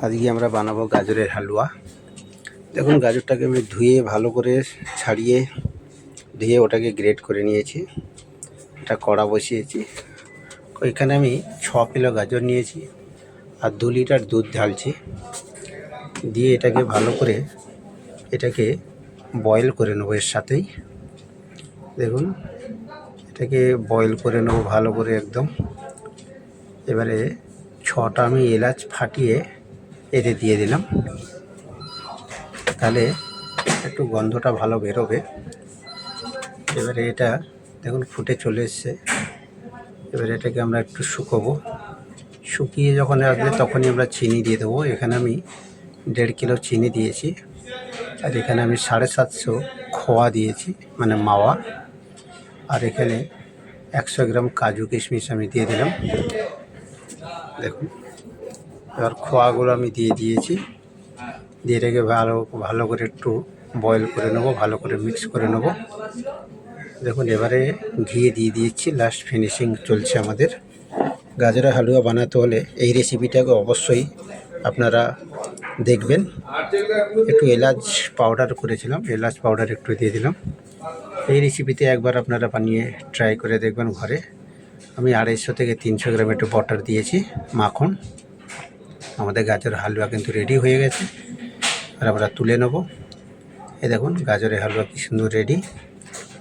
আজকে আমরা বানাবো গাজরের হালুয়া। দেখুন গাজরটাকে আমি ধুয়ে ভালো করে ছাড়িয়ে ধুয়ে ওটাকে গ্রেট করে নিয়েছি। এটা কড়া বসিয়েছি। এখানে আমি 6 কিলো গাজর নিয়েছি আর 2 লিটার দুধ ঢালছি। দিয়ে এটাকে ভালো করে এটাকে বয়েল করে নেবো এর সাথেই। দেখুন এটাকে বয়েল করে নেবো ভালো করে একদম। এবারে 6টা আমি এলাচ ফাটিয়ে এতে দিয়ে দিলাম, তাহলে একটু গন্ধটা ভালো বেরোবে। এবারে এটা দেখুন ফুটে চলে এসছে। এবারে এটাকে আমরা একটু শুকোবো। শুকিয়ে যখন আসবে তখনই আমরা চিনি দিয়ে দেবো। এখানে আমি 1.5 কিলো চিনি দিয়েছি আর এখানে আমি 750 খোয়া দিয়েছি, মানে মাওয়া। আর এখানে 100 গ্রাম কাজু কিশমিশ আমি দিয়ে দিলাম। দেখুন এবার খোয়াগুলো আমি দিয়ে দিয়েছি। দিয়ে এটাকে ভালো করে একটু বয়েল করে নেবো, ভালো করে মিক্স করে নেবো। দেখুন এবারে ঘি দিয়ে দিয়েছি, লাস্ট ফিনিশিং চলছে আমাদের। গাজরের হালুয়া বানাতে হলে এই রেসিপিটাকে অবশ্যই আপনারা দেখবেন। একটু এলাচ পাউডার করেছিলাম, এলাচ পাউডার একটু দিয়ে দিলাম। এই রেসিপিতে একবার আপনারা বানিয়ে ট্রাই করে দেখবেন ঘরে। আমি 250 থেকে 300 গ্রাম একটু বাটার দিয়েছি, মাখন। আমাদের গাজরের হালুয়া কিন্তু রেডি হয়ে গেছে। আর আমরা তুলে নেব। এই দেখুন গাজরের হালুয়া কি সুন্দর রেডি।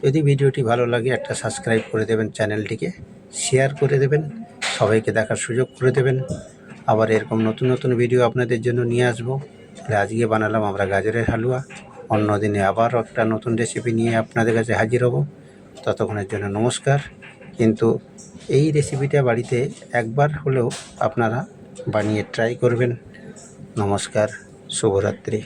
যদি ভিডিওটি ভালো লাগে একটা সাবস্ক্রাইব করে দেবেন, চ্যানেলটিকে শেয়ার করে দেবেন, সবাইকে দেখার সুযোগ করে দেবেন। আবার এরকম নতুন নতুন ভিডিও আপনাদের জন্য নিয়ে আসবো। তাহলে আজকে বানালাম আমরা গাজরের হালুয়া। অন্য দিনে আবার একটা নতুন রেসিপি নিয়ে আপনাদের কাছে হাজির হব। ততক্ষণের জন্য নমস্কার। কিন্তু এই রেসিপিটা বাড়িতে একবার হলেও আপনারা বানিয়ে ট্রাই করবেন। নমস্কার, শুভরাত্রি।